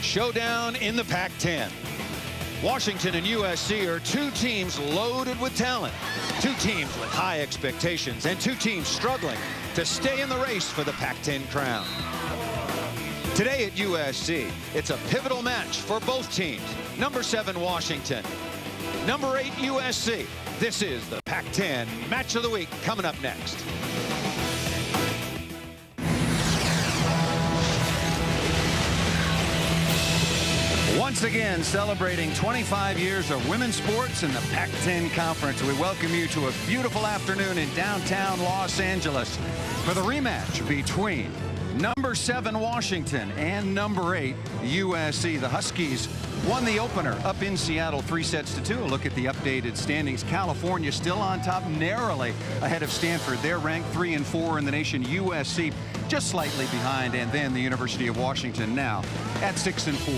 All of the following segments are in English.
showdown in the Pac-10. Washington and USC are two teams loaded with talent, two teams with high expectations, and two teams struggling to stay in the race for the Pac-10 crown. Today at USC, it's a pivotal match for both teams. Number 7 Washington, number 8 USC. This is the Pac-10 Match of the Week coming up next. Once again, celebrating 25 years of women's sports in the Pac-10 Conference. We welcome you to a beautiful afternoon in downtown Los Angeles for the rematch between number 7 Washington and number 8 USC. The Huskies won the opener up in Seattle 3-2. A look at the updated standings. California still on top, narrowly ahead of Stanford. They're ranked 3 and 4 in the nation. USC just slightly behind, and then the University of Washington now at 6 and 4.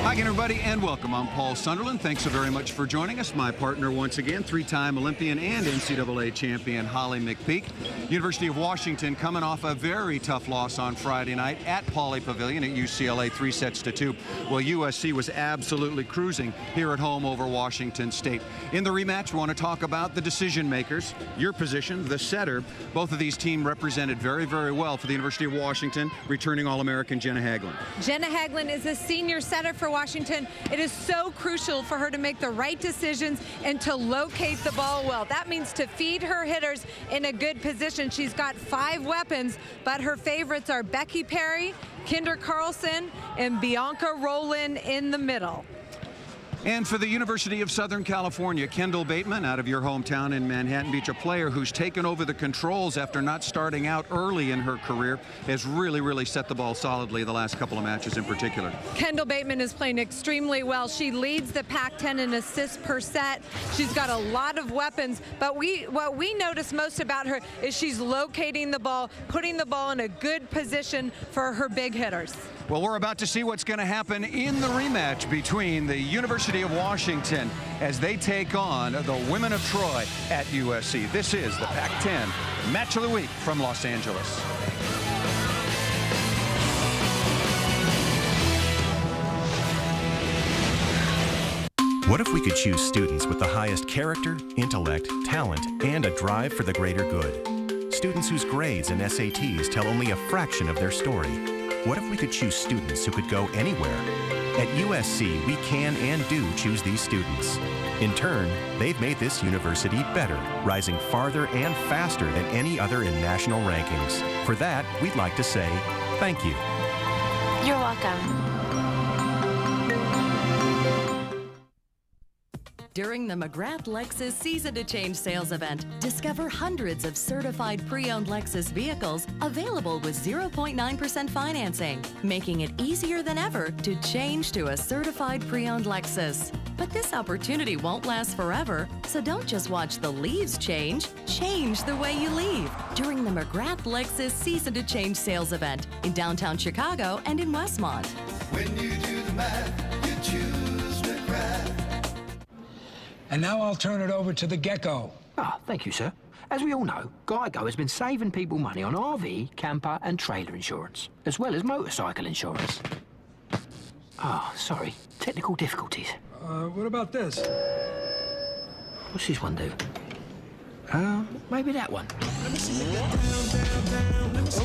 Hi again, everybody, and welcome. I'm Paul Sunderland. Thanks so very much for joining us. My partner once again, 3-time Olympian and NCAA champion Holly McPeak. University of Washington coming off a very tough loss on Friday night at Pauley Pavilion at UCLA, 3-2. Well, USC was absolutely cruising here at home over Washington State. In the rematch, we want to talk about the decision makers, your position, the setter. Both of these teams represented very, very well for the University of Washington, returning All-American Jenna Hagelin. Jenna Hagelin is a senior setter for Washington. It is so crucial for her to make the right decisions and to locate the ball well. That means to feed her hitters in a good position. She's got 5 weapons, but her favorites are Becky Perry, Kinder Carlson, and Bianca Rowland in the middle. And for the University of Southern California, Kendall Bateman out of your hometown in Manhattan Beach, a player who's taken over the controls after not starting out early in her career, has really set the ball solidly the last couple of matches in particular. Kendall Bateman is playing extremely well. She leads the Pac-10 in assists per set. She's got a lot of weapons, but what we notice most about her is she's locating the ball, putting the ball in a good position for her big hitters. Well, we're about to see what's going to happen in the rematch between the University of Washington as they take on the Women of Troy at USC. This is the Pac-10 Match of the Week from Los Angeles. What if we could choose students with the highest character, intellect, talent, and a drive for the greater good? Students whose grades and SATs tell only a fraction of their story. What if we could choose students who could go anywhere? At USC, we can and do choose these students. In turn, they've made this university better, rising farther and faster than any other in national rankings. For that, we'd like to say thank you. You're welcome. During the McGrath Lexus Season to Change sales event, discover hundreds of certified pre-owned Lexus vehicles available with 0.9% financing, making it easier than ever to change to a certified pre-owned Lexus. But this opportunity won't last forever, so don't just watch the leaves change the way you leave during the McGrath Lexus Season to Change sales event in downtown Chicago and in Westmont. When you do the math, you choose McGrath. And now I'll turn it over to the Gecko. Thank you, sir. As we all know, GEICO has been saving people money on RV, camper and trailer insurance, as well as motorcycle insurance. Sorry. Technical difficulties. What about this? What's this one do? Maybe that one.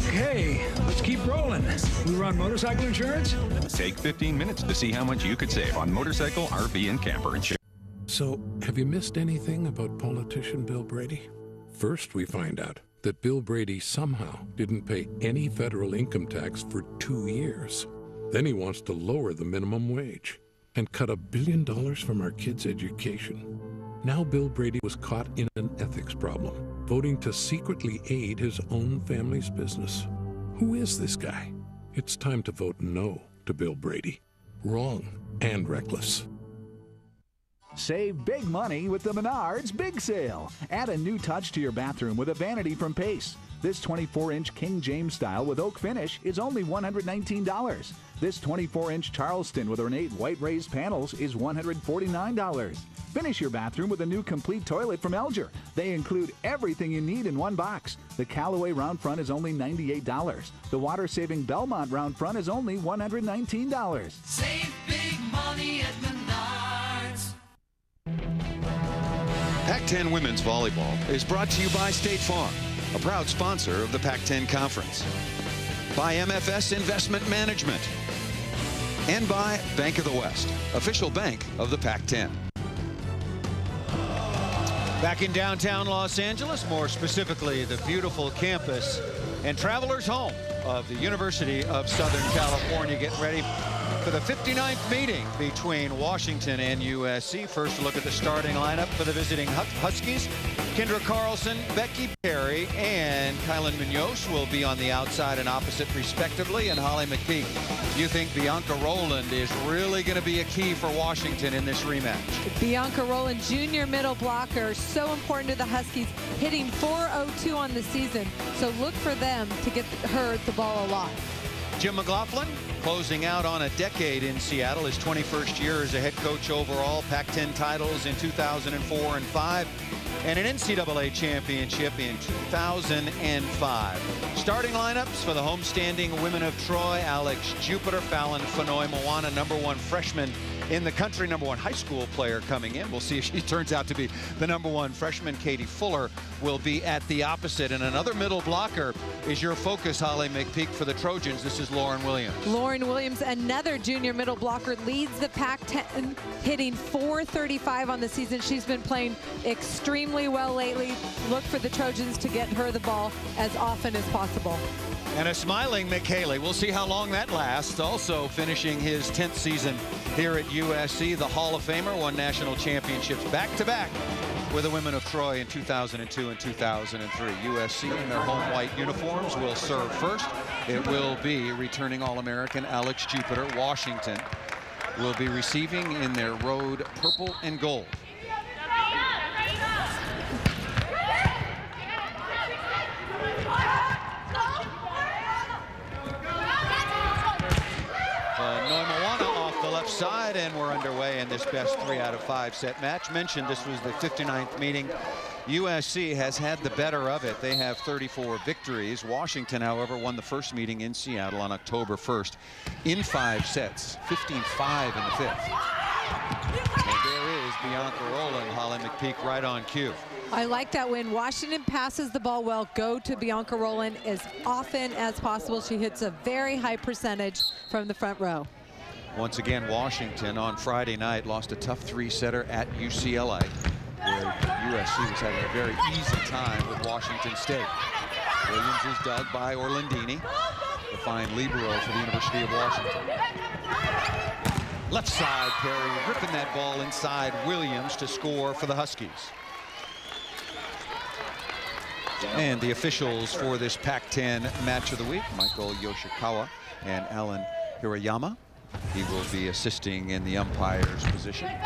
Okay, let's keep rolling. We run motorcycle insurance? Take 15 minutes to see how much you could save on motorcycle, RV, and camper insurance. So, have you missed anything about politician Bill Brady? First, we find out that Bill Brady somehow didn't pay any federal income tax for 2 years. Then he wants to lower the minimum wage and cut $1 billion from our kids' education. Now Bill Brady was caught in an ethics problem, voting to secretly aid his own family's business. Who is this guy? It's time to vote no to Bill Brady. Wrong and reckless. Save big money with the Menards Big Sale. Add a new touch to your bathroom with a vanity from Pace. This 24-inch King James style with oak finish is only $119. This 24-inch Charleston with ornate white raised panels is $149. Finish your bathroom with a new complete toilet from Elger. They include everything you need in one box. The Callaway round front is only $98. The water-saving Belmont round front is only $119. Save big money at Menards. Pac-10 Women's Volleyball is brought to you by State Farm, a proud sponsor of the Pac-10 Conference, by MFS Investment Management, and by Bank of the West, official bank of the Pac-10. Back in downtown Los Angeles, more specifically the beautiful campus and Travelers Home of the University of Southern California, getting ready for the 59th meeting between Washington and USC. First look at the starting lineup for the visiting Huskies. Kendra Carlson, Becky Perry, and Kylan Munoz will be on the outside and opposite respectively, and Holly McPeak. You think Bianca Rowland is really going to be a key for Washington in this rematch? Bianca Rowland, junior middle blocker, so important to the Huskies, hitting .402 on the season. So look for them to get her the ball a lot. Jim McLaughlin closing out on a decade in Seattle, his 21st year as a head coach overall, Pac-10 titles in 2004 and 5, and an NCAA championship in 2005. Starting lineups for the homestanding women of Troy: Alex Jupiter, Fallon Fanoy-Moana, #1 freshman in the country, #1 high school player coming in. We'll see if she turns out to be the #1 freshman. Katie Fuller will be at the opposite. And another middle blocker is your focus, Holly McPeak, for the Trojans. This is Lauren Williams. Lauren Williams, another junior middle blocker, leads the Pac-10, hitting .435 on the season. She's been playing extremely well lately. Look for the Trojans to get her the ball as often as possible. And a smiling Mick Haley. We'll see how long that lasts. Also finishing his 10th season here at USC, the Hall of Famer, won national championships back-to-back with the women of Troy in 2002 and 2003. USC in their home white uniforms will serve first. It will be returning All-American Alex Jupiter. Washington will be receiving in their road purple and gold. Side, and we're underway in this best 3 out of 5 set match. Mentioned this was the 59th meeting. USC has had the better of it. They have 34 victories. Washington, however, won the first meeting in Seattle on October 1st in 5 sets, 15-5 in the 5th. And there is Bianca Rowland, Holly McPeak right on cue. I like that when Washington passes the ball well, go to Bianca Rowland as often as possible. She hits a very high percentage from the front row. Once again, Washington on Friday night lost a tough 3-setter at UCLA, where USC was having a very easy time with Washington State. Williams is dug by Orlandini, the fine libero for the University of Washington. Left side, Perry ripping that ball inside Williams to score for the Huskies. And the officials for this Pac-10 match of the week, Michael Yoshikawa and Alan Hirayama. He will be assisting in the umpire's position. And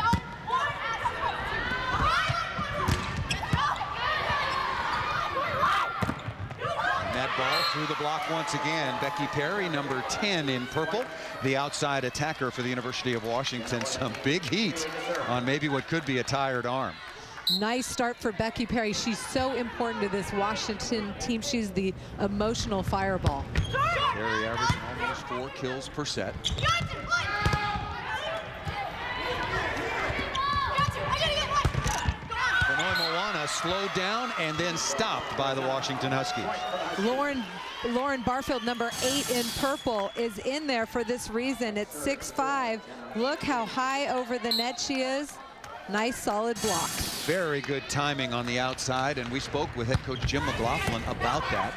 that ball through the block once again. Becky Perry, #10 in purple, the outside attacker for the University of Washington. Some big heat on maybe what could be a tired arm. Nice start for Becky Perry. She's so important to this Washington team. She's the emotional fireball. Perry averaging almost 4 kills per set. Fanoy-Moana slowed down and then stopped by the Washington Huskies. Lauren Barfield, #8 in purple, is in there for this reason. At 6'5". Look how high over the net she is. Nice solid block. Very good timing on the outside, and we spoke with head coach Jim McLaughlin about that.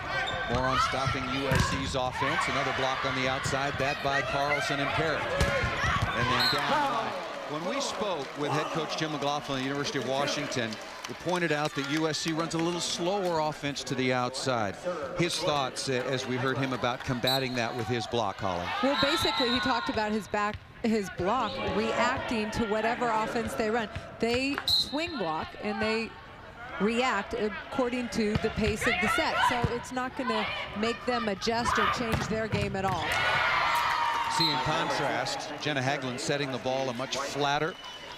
More on stopping USC's offense. Another block on the outside, that by Carlson and Perry. And then down the line. When we spoke with head coach Jim McLaughlin at the University of Washington, we pointed out that USC runs a little slower offense to the outside. His thoughts as we heard him about combating that with his block, Holly. Well, basically he talked about his block reacting to whatever offense they run. They swing block and they react according to the pace of the set. So it's not going to make them adjust or change their game at all. See, in contrast, Jenna Hagelin setting the ball a much flatter,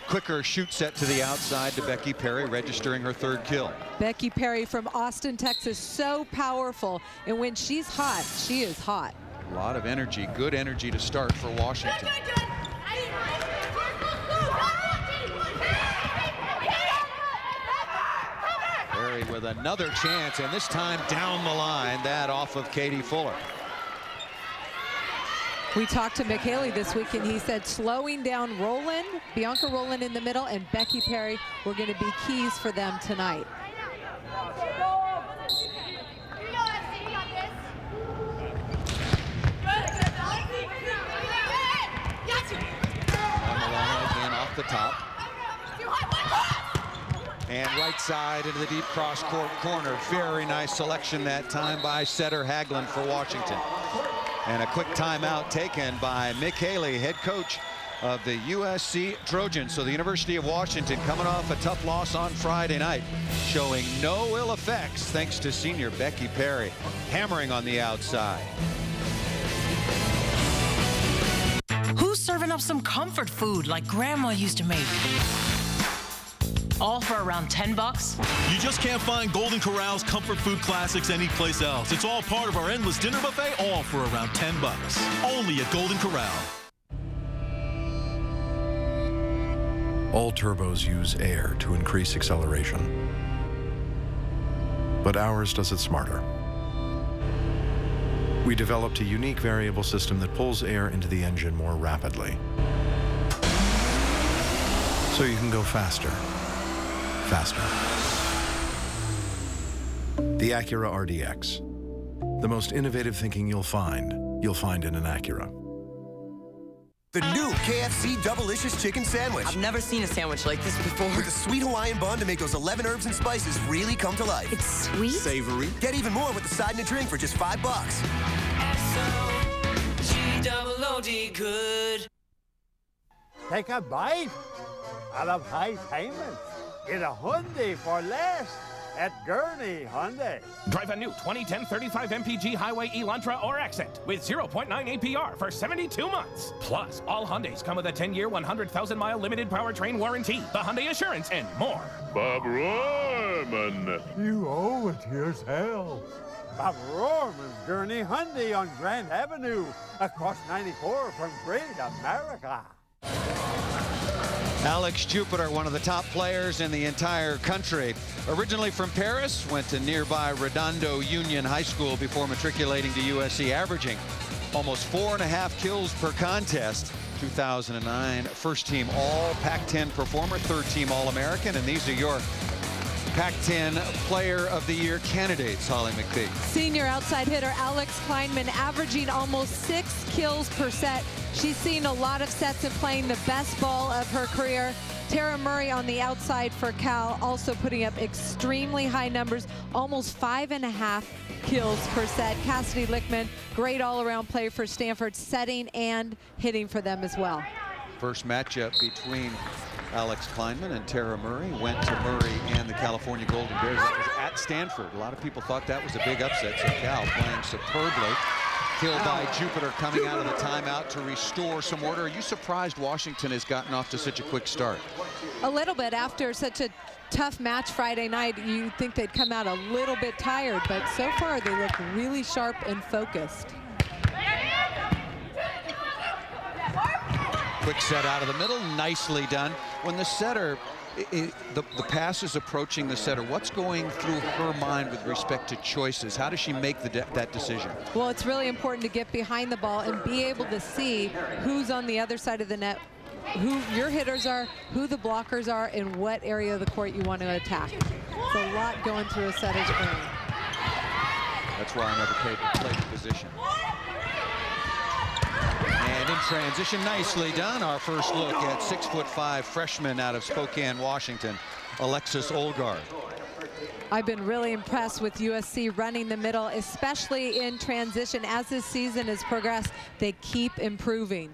quicker shoot set to the outside to Becky Perry, registering her 3rd kill. Becky Perry from Austin, Texas, so powerful. And when she's hot, she is hot. A lot of energy, good energy to start for Washington. Perry with another chance, and this time down the line, that off of Katie Fuller. We talked to Mick Haley this week, and he said slowing down Rowland, Bianca Rowland in the middle, and Becky Perry were going to be keys for them tonight. Again off the top. And right side into the deep cross court corner. Very nice selection that time by setter Hagelin for Washington. And a quick timeout taken by Mick Haley, head coach of the USC Trojans. So the University of Washington coming off a tough loss on Friday night, showing no ill effects thanks to senior Becky Perry hammering on the outside. Who's serving up some comfort food like Grandma used to make? All for around $10? You just can't find Golden Corral's comfort food classics anyplace else. It's all part of our endless dinner buffet, all for around $10. Only at Golden Corral. All turbos use air to increase acceleration. But ours does it smarter. We developed a unique variable system that pulls air into the engine more rapidly. So you can go faster. Faster. The Acura RDX. The most innovative thinking you'll find in an Acura. The new KFC Doublicious Chicken Sandwich. I've never seen a sandwich like this before. With a sweet Hawaiian bun to make those 11 herbs and spices really come to life. It's sweet? Savory. Get even more with the side and a drink for just $5. S-O-G-double-O-D good. Take a bite out of high payments. Get a Hyundai for less at Gurney Hyundai. Drive a new 2010 35 MPG Highway Elantra or Accent with 0.9 APR for 72 months. Plus, all Hyundais come with a 10-year, 100,000-mile limited powertrain warranty, the Hyundai Assurance, and more. Bob Rohrman. You owe it to yourself. Bob Rohrman's Gurney Hyundai on Grand Avenue, across 94 from Great America. Alex Jupiter, one of the top players in the entire country. Originally from Paris, went to nearby Redondo Union High School before matriculating to USC, averaging almost 4.5 kills per contest. 2009 first team all Pac-10 performer, third team All-American, and these are your Pac-10 Player of the Year candidates, Holly McPhee. Senior outside hitter Alex Kleinman averaging almost 6 kills per set. She's seen a lot of sets and playing the best ball of her career. Tara Murray on the outside for Cal, also putting up extremely high numbers, almost 5.5 kills per set. Cassidy Lickman, great all-around play for Stanford, setting and hitting for them as well. First matchup between Alex Kleinman and Tara Murray went to Murray and the California Golden Bears. That was at Stanford. A lot of people thought that was a big upset, so Cal playing superbly. Killed by Jupiter coming out of the timeout to restore some order. Are you surprised Washington has gotten off to such a quick start? A little bit. After such a tough match Friday night, you think they'd come out a little bit tired, but so far they look really sharp and focused. Quick set out of the middle, nicely done. When the setter, the pass is approaching the setter, what's going through her mind with respect to choices? How does she make that decision? Well, it's really important to get behind the ball and be able to see who's on the other side of the net, who your hitters are, who the blockers are, and what area of the court you want to attack. It's a lot going through a setter's brain. That's why I never played the position. And in transition, nicely done. Our first look at 6'5" freshman out of Spokane, Washington, Alexis Olgard. I've been really impressed with USC running the middle, especially in transition. As this season has progressed, they keep improving.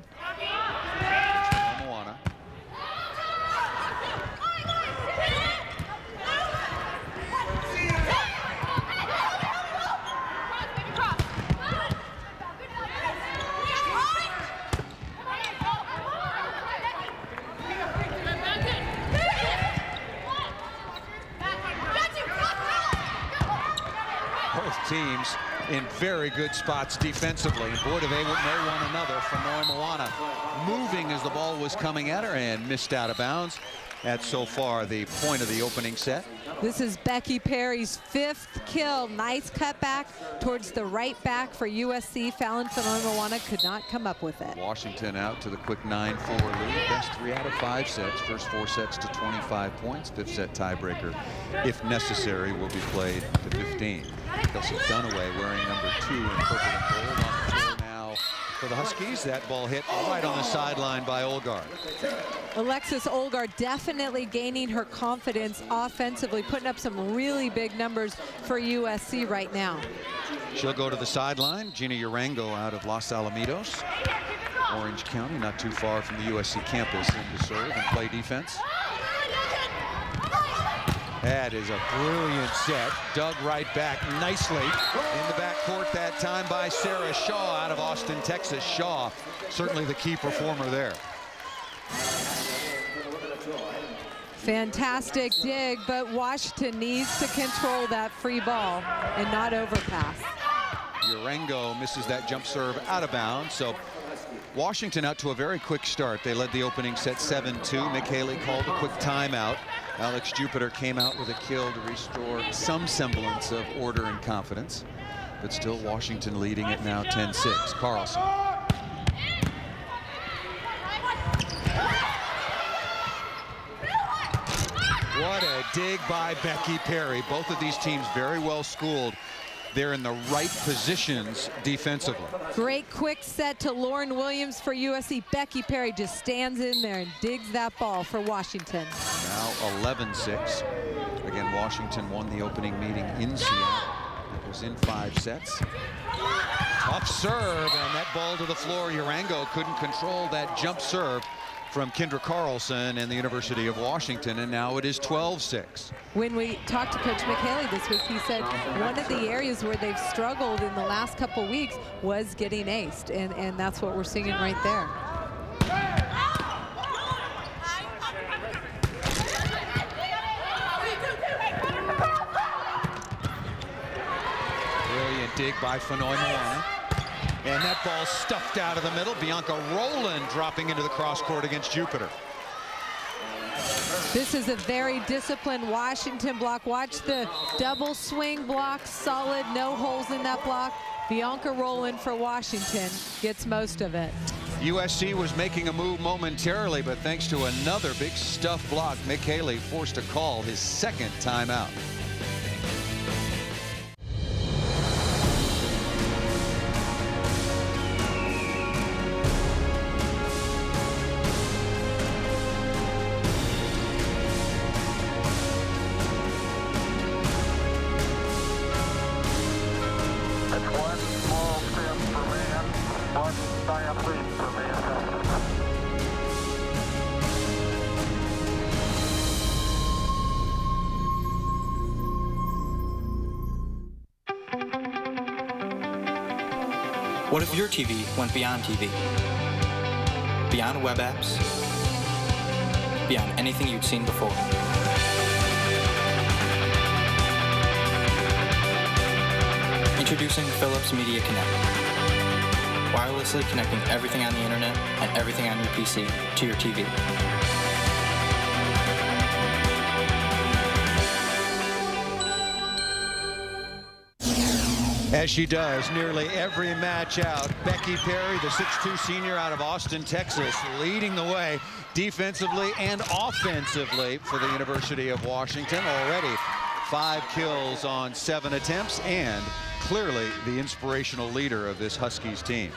teams in very good spots defensively. And boy, do they know one another. Fanoy Moana moving as the ball was coming at her and missed out of bounds. That's so far the point of the opening set. This is Becky Perry's 5th kill. Nice cutback towards the right back for USC. Fallon Fanoy Moana could not come up with it. Washington out to the quick 9-4 lead. Best 3 out of 5 sets. First 4 sets to 25 points. 5th set tiebreaker, if necessary, will be played to 15. Kelsey Dunaway wearing number 2 in purple and gold on the floor now for the Huskies. That ball hit right on the sideline by Olgaard. Alexis Olgaard definitely gaining her confidence offensively, putting up some really big numbers for USC right now. She'll go to the sideline. Gina Urango out of Los Alamitos, Orange County, not too far from the USC campus, in to serve and play defense. That is a brilliant set. Dug right back nicely in the backcourt that time by Sarah Shaw out of Austin, Texas. Shaw, certainly the key performer there. Fantastic dig, but Washington needs to control that free ball and not overpass. Urango misses that jump serve out of bounds. So Washington out to a very quick start. They led the opening set 7-2. Mick Haley called a quick timeout. Alex Jupiter came out with a kill to restore some semblance of order and confidence. But still Washington leading it now 10-6. Carlson. What a dig by Becky Perry. Both of these teams very well schooled. They're in the right positions defensively. Great quick set to Lauren Williams for USC. Becky Perry just stands in there and digs that ball for Washington. Now 11-6. Again, Washington won the opening meeting in Seattle. It was in 5 sets. Tough serve, and that ball to the floor. Urango couldn't control that jump serve from Kendra Carlson and the University of Washington, and now it is 12-6. When we talked to Coach Mick Haley this week, he said one of the areas where they've struggled in the last couple weeks was getting aced, and that's what we're seeing right there. Brilliant dig by Fanoy Moana. And that ball stuffed out of the middle. Bianca Rowland dropping into the cross court against Jupiter. This is a very disciplined Washington block. Watch the double swing block, solid, no holes in that block. Bianca Rowland for Washington gets most of it. USC was making a move momentarily, but thanks to another big stuff block, Mick Haley forced to call his 2nd timeout. What if your TV went beyond TV? Beyond web apps? Beyond anything you'd seen before? Introducing Philips Media Connect. Wirelessly connecting everything on the internet and everything on your PC to your TV. As she does nearly every match out, Becky Perry, the 6'2 senior out of Austin, Texas, leading the way defensively and offensively for the University of Washington. Already 5 kills on 7 attempts, and clearly the inspirational leader of this Huskies team.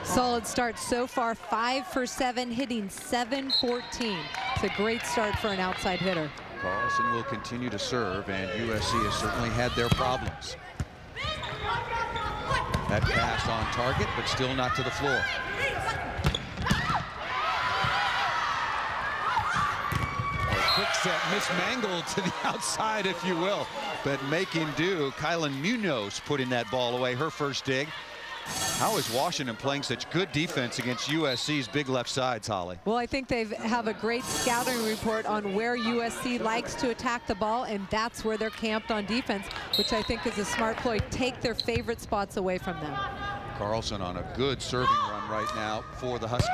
Solid start so far, 5 for 7, hitting .714. It's a great start for an outside hitter. Carlson will continue to serve, and USC has certainly had their problems. That pass on target, but still not to the floor. A quick set mismangled to the outside, if you will, but making do. Kylan Munoz putting that ball away, her first dig. How is Washington playing such good defense against USC's big left sides, Holly? Well, I think they have a great scouting report on where USC likes to attack the ball, and that's where they're camped on defense, which I think is a smart ploy. Take their favorite spots away from them. Carlson on a good serving run right now for the Huskies.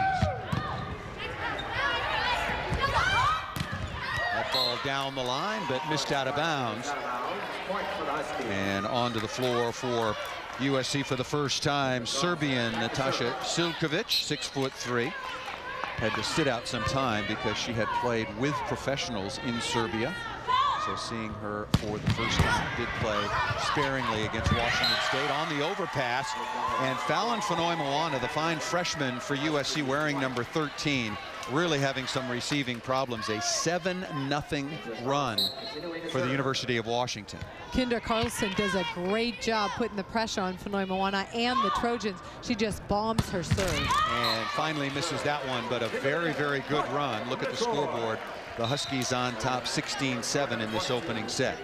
That ball down the line, but missed out of bounds. And onto the floor for USC for the first time, Serbian Natasha Silkovic, 6'3", had to sit out some time because she had played with professionals in Serbia. So seeing her for the first time, did play sparingly against Washington State on the overpass. And Fallon Fonoimoana, the fine freshman for USC wearing number 13, really having some receiving problems. A 7-0 run for the University of Washington. Kinder Carlson does a great job putting the pressure on Fonoimoana and the Trojans. She just bombs her serve. And finally misses that one, but a very, very good run. Look at the scoreboard. The Huskies on top 16-7 in this opening set.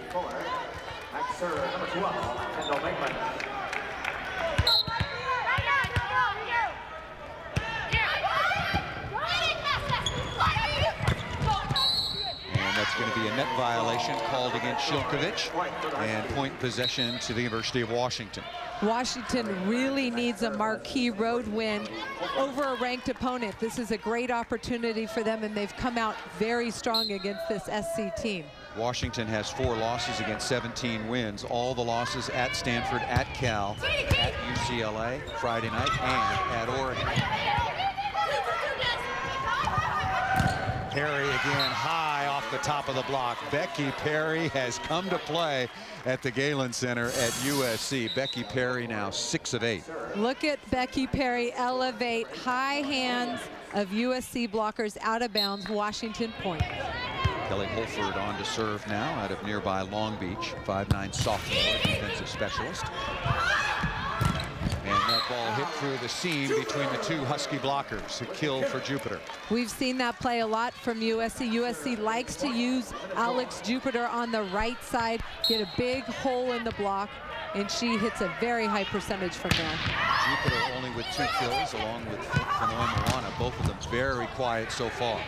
That's going to be a net violation called against Silkovic, and point possession to the University of Washington. Washington really needs a marquee road win over a ranked opponent. This is a great opportunity for them, and they've come out very strong against this SC team. Washington has 4 losses against 17 wins. All the losses at Stanford, at Cal, at UCLA Friday night, and at Oregon. Perry again high off the top of the block. Becky Perry has come to play at the Galen Center at USC. Becky Perry now 6 of 8. Look at Becky Perry elevate high hands of USC blockers out of bounds. Washington point. Kelly Holford on to serve now out of nearby Long Beach. 5'9" sophomore defensive specialist. And that ball hit through the seam between the 2 Husky blockers. A kill for Jupiter. We've seen that play a lot from USC. USC likes to use Alex Jupiter on the right side, get a big hole in the block, and she hits a very high percentage from there. Jupiter only with 2 kills, along with Fonoimoana. Both of them very quiet so far.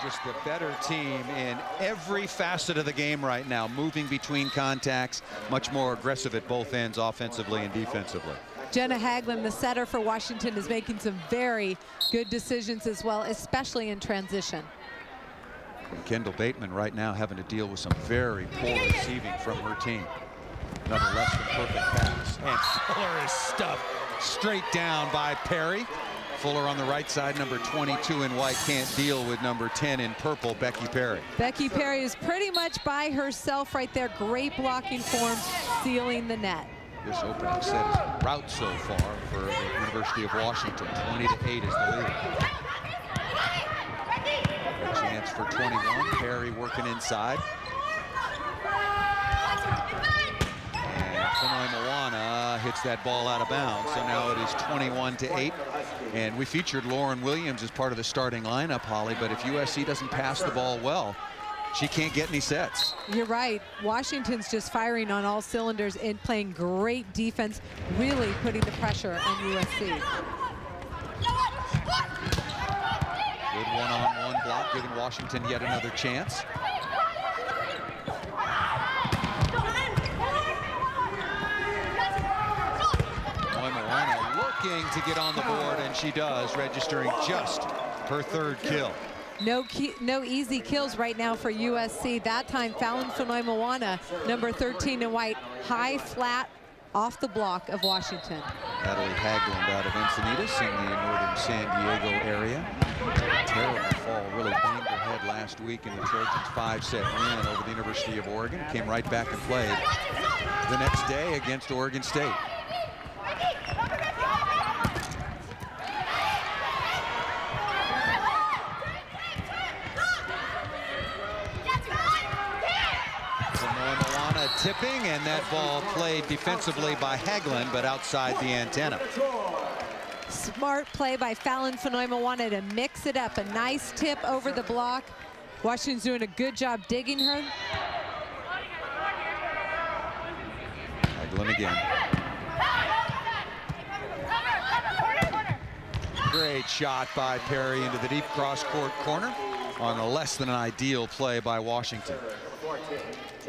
Just the better team in every facet of the game right now, moving between contacts, much more aggressive at both ends, offensively and defensively. Jenna Haglund, the setter for Washington, is making some very good decisions as well, especially in transition. And Kendall Bateman right now having to deal with some very poor receiving from her team. Another less than perfect pass. And Fuller is stuffed straight down by Perry. Fuller on the right side, number 22 in white, can't deal with number 10 in purple, Becky Perry. Becky Perry is pretty much by herself right there. Great blocking form, sealing the net. This opening set is a rout so far for the University of Washington. 20-8 is the lead. A chance for 21. Perry working inside. And Fonoimoana hits that ball out of bounds. So now it is 21-8. And we featured Lauren Williams as part of the starting lineup, Holly, but if USC doesn't pass the ball well, she can't get any sets. You're right. Washington's just firing on all cylinders and playing great defense, really putting the pressure on USC. Good one-on-one block, giving Washington yet another chance. Looking to get on the board, and she does, registering just her 3rd kill. No easy kills right now for USC. That time, Fallon Fonoimoana, number 13 in white, high flat off the block of Washington. Natalie Haglund out of Encinitas in the northern San Diego area. Terrible fall, really banged her head last week in the Trojans' 5-set win over the University of Oregon. Came right back and played the next day against Oregon State. Tipping, and that ball played defensively by Haglund, but outside the antenna. Smart play by Fallon Fonoimoana to mix it up. A nice tip over the block. Washington's doing a good job digging her. Hagelin again. Great shot by Perry into the deep cross-court corner on a less than an ideal play by Washington.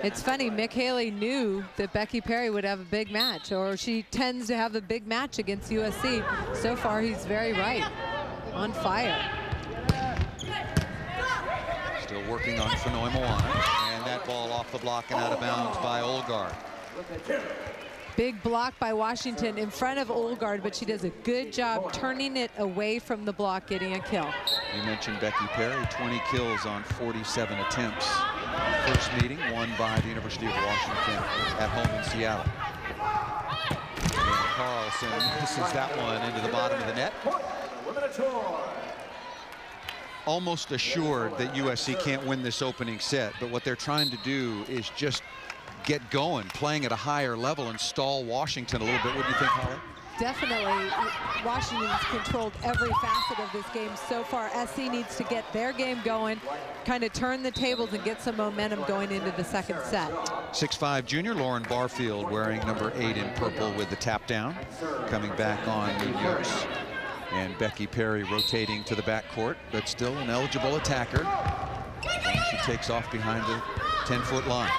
It's funny, Mick Haley knew that Becky Perry would have a big match, or she tends to have a big match against USC. So far, he's very right. On fire. Still working on Fenoy Moana, and that ball off the block and out of bounds by Olgard. Big block by Washington in front of Olgard, but she does a good job turning it away from the block, getting a kill. You mentioned Becky Perry, 20 kills on 47 attempts. First meeting won by the University of Washington at home in Seattle. And Carlson misses that one into the bottom of the net. Almost assured that USC can't win this opening set, but what they're trying to do is just get going, playing at a higher level and stall Washington a little bit. What do you think, Holly? Definitely, Washington's controlled every facet of this game so far. SC needs to get their game going, kind of turn the tables and get some momentum going into the second set. 6'5" junior Lauren Barfield wearing number 8 in purple with the tap down, coming back on Munoz. And Becky Perry rotating to the backcourt, but still an eligible attacker. And she takes off behind the 10-foot line.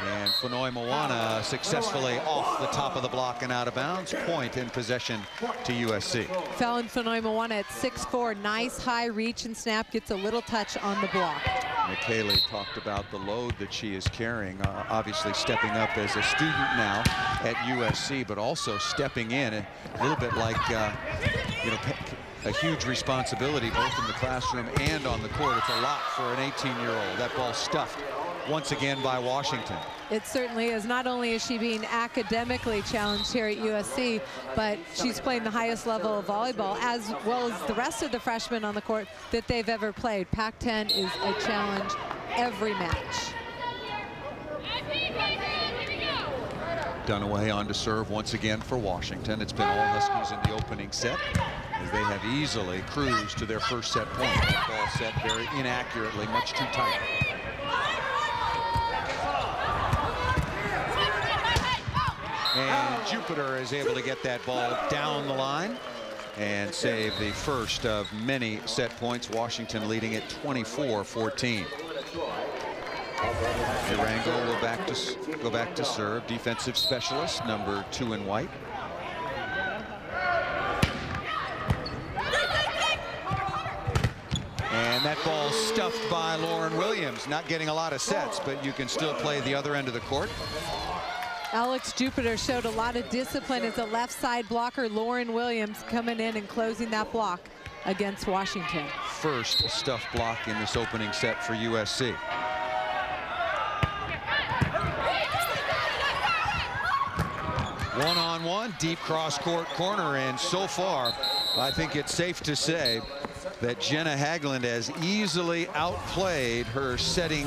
And Fenoy Moana successfully off the top of the block and out of bounds. Point in possession to USC. Fallon Fenoy Moana at 6'4", nice high reach and snap, gets a little touch on the block. Mick Haley talked about the load that she is carrying, obviously stepping up as a student now at USC, but also stepping in a little bit like, you know, a huge responsibility both in the classroom and on the court. It's a lot for an 18-year-old. That ball stuffed once again by Washington. It certainly is. Not only is she being academically challenged here at USC, but she's playing the highest level of volleyball, as well as the rest of the freshmen on the court that they've ever played. Pac-10 is a challenge every match. Dunaway on to serve once again for Washington. It's been all Huskies in the opening set, as they have easily cruised to their first set point. That ball set very inaccurately, much too tight. And Jupiter is able to get that ball down the line and save the first of many set points. Washington leading at 24-14. Durango will go back to serve. Defensive specialist, number 2 in white. And that ball stuffed by Lauren Williams. Not getting a lot of sets, but you can still play the other end of the court. Alex Jupiter showed a lot of discipline as a left side blocker. Lauren Williams coming in and closing that block against Washington. First stuffed block in this opening set for USC. One-on-one, deep cross-court corner, and so far, I think it's safe to say that Jenna Hagelin has easily outplayed her setting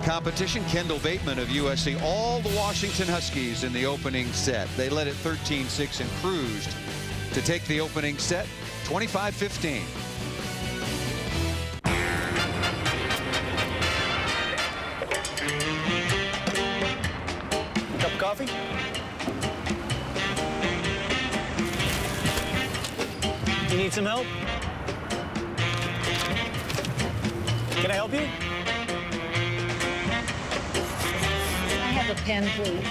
competition. Kendall Bateman of USC, all the Washington Huskies in the opening set. They led at 13-6 and cruised to take the opening set 25-15. Cup of coffee? You need some help? Can I help you? I have a pen, please.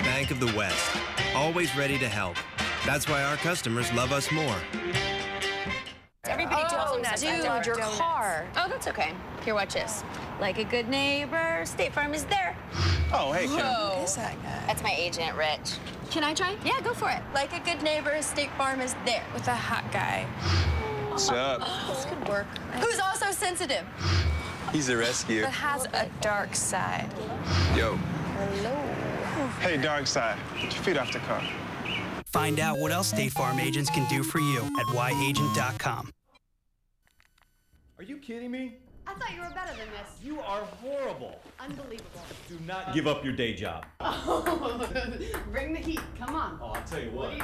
Bank of the West, always ready to help. That's why our customers love us more. Everybody Dude, your car. Oh, that's okay. Here, watch this. Like a good neighbor, State Farm is there. Oh, hey, Kim. Who is that guy? That's my agent, Rich. Can I try? Yeah, go for it. Like a good neighbor, State Farm is there. With a hot guy. What's up? This could work. Who's also sensitive. He's a rescue. That has a dark side. Yo. Hello. Hey, dark side. Get your feet off the car. Find out what else State Farm agents can do for you at whyagent.com. Are you kidding me? I thought you were better than this. You are horrible. Unbelievable. Do not give up your day job. Oh, bring the heat. Come on. Oh, I'll tell you what.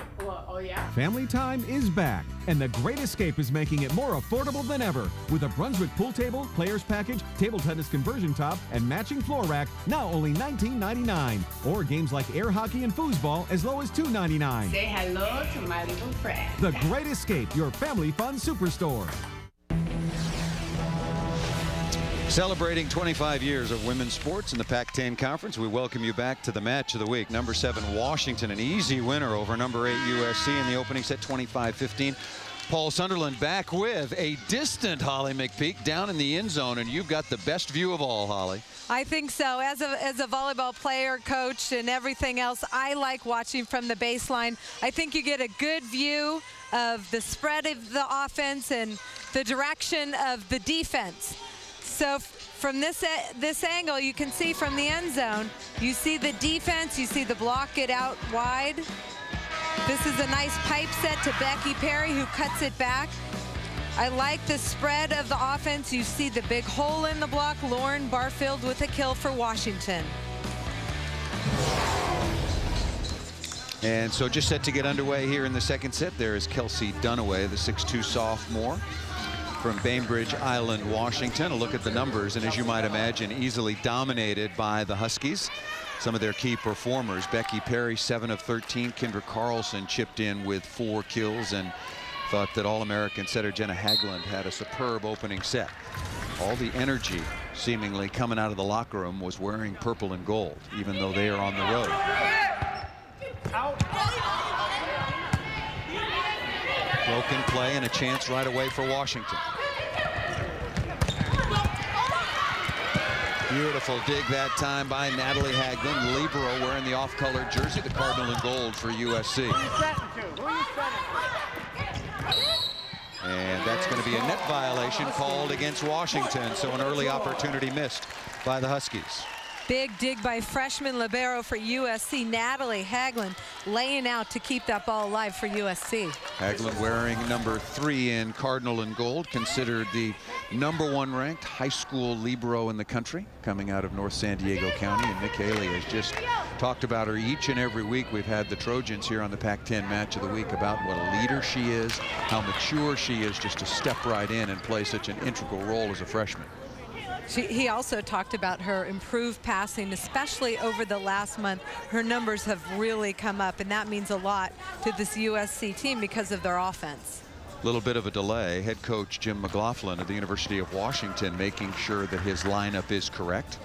Oh, yeah? Family time is back, and the Great Escape is making it more affordable than ever. With a Brunswick pool table, players package, table tennis conversion top, and matching floor rack, now only $19.99. Or games like air hockey and foosball as low as $2.99. Say hello to my little friend. The Great Escape, your family fun superstore. Celebrating 25 years of women's sports in the Pac-10 Conference, we welcome you back to the match of the week. Number 7 Washington, an easy winner over number 8 USC in the opening set, 25-15. Paul Sunderland back with a distant Holly McPeak down in the end zone, and you've got the best view of all, Holly. I think so. As a volleyball player, coach, and everything else, I like watching from the baseline. I think you get a good view of the spread of the offense and the direction of the defense. So from this angle, you can see from the end zone, you see the defense, you see the block get out wide. This is a nice pipe set to Becky Perry, who cuts it back. I like the spread of the offense. You see the big hole in the block. Lauren Barfield with a kill for Washington. And so just set to get underway here in the second set. There is Kelsey Dunaway, the 6'2 sophomore from Bainbridge Island, Washington. A look at the numbers, and as you might imagine, easily dominated by the Huskies. Some of their key performers, Becky Perry, 7 of 13. Kendra Carlson chipped in with 4 kills, and thought that All-American setter Jenna Haglund had a superb opening set. All the energy seemingly coming out of the locker room was wearing purple and gold, even though they are on the road. Broken play and a chance right away for Washington. Beautiful dig that time by Natalie Haglund. Libero wearing the off-colored jersey, the cardinal and gold for USC. And that's going to be a net violation called against Washington, so an early opportunity missed by the Huskies. Big dig by freshman libero for USC, Natalie Haglund, laying out to keep that ball alive for USC. Haglund wearing number 3 in cardinal and gold, considered the #1 ranked high school libero in the country, coming out of North San Diego County. And Mick Haley has just talked about her each and every week. We've had the Trojans here on the Pac-10 Match of the Week about what a leader she is, how mature she is just to step right in and play such an integral role as a freshman. He also talked about her improved passing, especially over the last month. Her numbers have really come up, and that means a lot to this USC team because of their offense. A little bit of a delay. Head coach Jim McLaughlin of the University of Washington making sure that his lineup is correct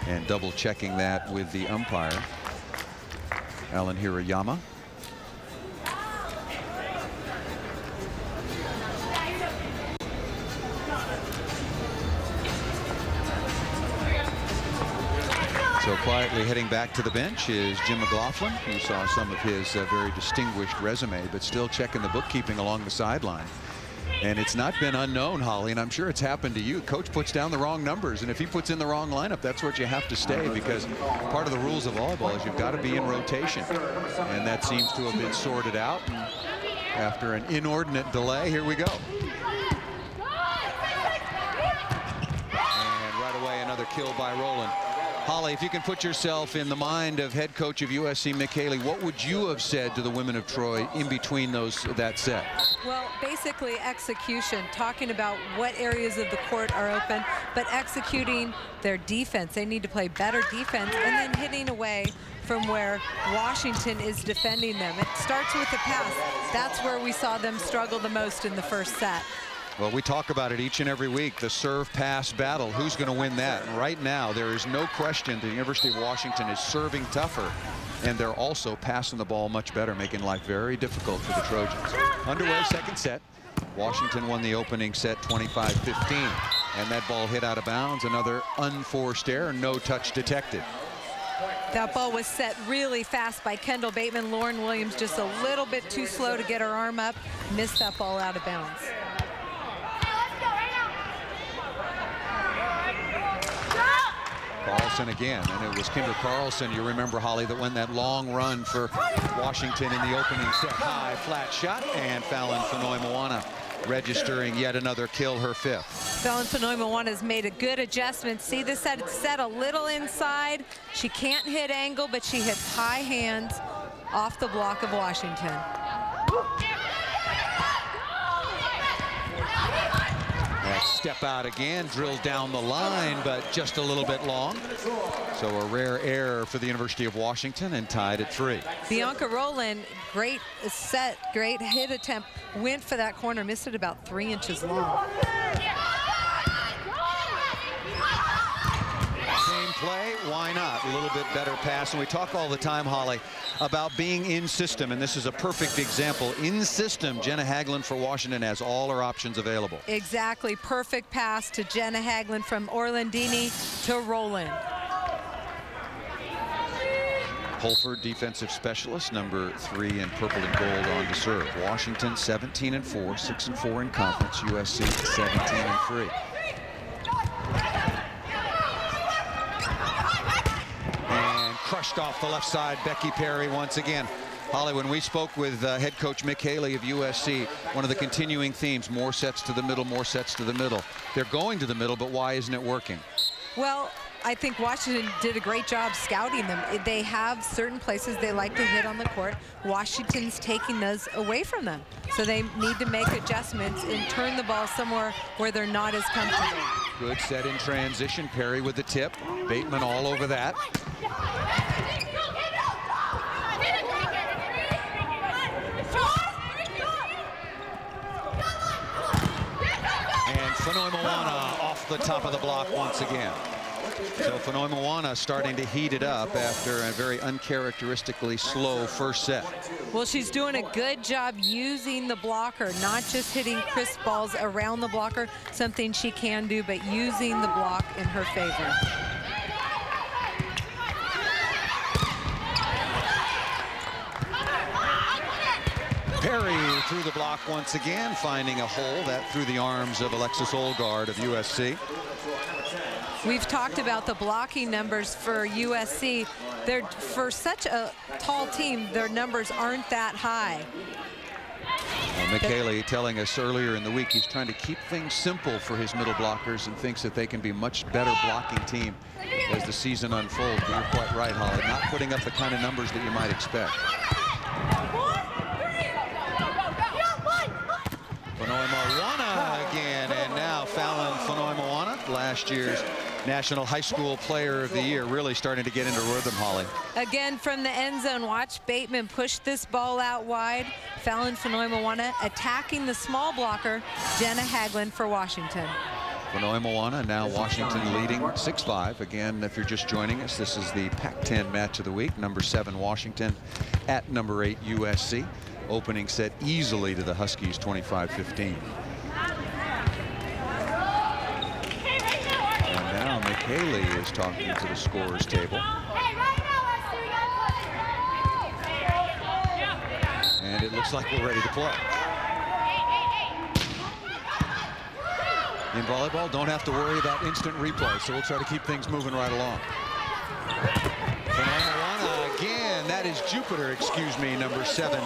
and double checking that with the umpire, Alan Hirayama. So quietly heading back to the bench is Jim McLaughlin. You saw some of his very distinguished resume, but still checking the bookkeeping along the sideline. And it's not been unknown, Holly, and I'm sure it's happened to you. Coach puts down the wrong numbers, and if he puts in the wrong lineup, that's what you have to stay, because part of the rules of volleyball is you've got to be in rotation. And that seems to have been sorted out. And after an inordinate delay, here we go. And right away, another kill by Rowland. Holly, if you can put yourself in the mind of head coach of USC, Mick Haley, what would you have said to the women of Troy in between that set? Well, basically execution, talking about what areas of the court are open, but executing their defense. They need to play better defense and then hitting away from where Washington is defending them. It starts with the pass. That's where we saw them struggle the most in the first set. Well, we talk about it each and every week, the serve-pass battle. Who's going to win that? And right now, there is no question the University of Washington is serving tougher, and they're also passing the ball much better, making life very difficult for the Trojans. Underway, second set. Washington won the opening set 25-15, and that ball hit out of bounds. Another unforced error, no touch detected. That ball was set really fast by Kendall Bateman. Lauren Williams just a little bit too slow to get her arm up, missed that ball out of bounds. Carlson again, and it was Kendra Carlson, you remember, Holly, that won that long run for Washington in the opening set. High flat shot, and Fallon Fanoy Moana registering yet another kill, her 5th. Fallon Fonoimoana has made a good adjustment. See this set a little inside. She can't hit angle, but she hits high hands off the block of Washington. That step out again, drilled down the line, but just a little bit long. So a rare error for the University of Washington, and tied at 3. Bianca Rowland, great set, great hit attempt, went for that corner, missed it about 3 inches long. Same play, why not? A little bit better pass. And we talk all the time, Holly, about being in system, and this is a perfect example. In system, Jenna Haglund for Washington has all her options available. Exactly, perfect pass to Jenna Haglund from Orlandini to Rowland. Holford, defensive specialist, number 3 in purple and gold, on to serve. Washington 17-4, 6-4 in conference. USC 17-3. And crushed off the left side, Becky Perry once again. Holly, when we spoke with head coach Mick Haley of USC, one of the continuing themes, more sets to the middle, more sets to the middle. They're going to the middle, but why isn't it working? Well, I think Washington did a great job scouting them. They have certain places they like to hit on the court. Washington's taking those away from them. So they need to make adjustments and turn the ball somewhere where they're not as comfortable. Good set in transition. Perry with the tip. Bateman all over that. And Fonoimoana off the top of the block once again. So Fonoimoana starting to heat it up after a very uncharacteristically slow first set. Well, she's doing a good job using the blocker, not just hitting crisp balls around the blocker, something she can do, but using the block in her favor. Perry through the block once again, finding a hole that through the arms of Alexis Olgaard of USC. We've talked about the blocking numbers for USC. They're, for such a tall team, their numbers aren't that high. Mick Haley telling us earlier in the week he's trying to keep things simple for his middle blockers and thinks that they can be much better blocking team as the season unfolds. You're quite right, Holly. Not putting up the kind of numbers that you might expect. Fonoimoana again, and now Fallon Fonoimoana, last year's National High School Player of the Year, really starting to get into rhythm, Holly. Again, from the end zone, watch Bateman push this ball out wide. Fallon Fonoimoana attacking the small blocker, Jenna Haglund for Washington. Fonoimoana, now Washington leading 6-5. Again, if you're just joining us, this is the Pac-10 match of the week. Number 7 Washington at number 8 USC. Opening set easily to the Huskies, 25-15. And now Mick Haley is talking to the scorers table. And it looks like we're ready to play. In volleyball, don't have to worry about instant replay, so we'll try to keep things moving right along. Fonoimoana again, that is Jupiter, excuse me, number 7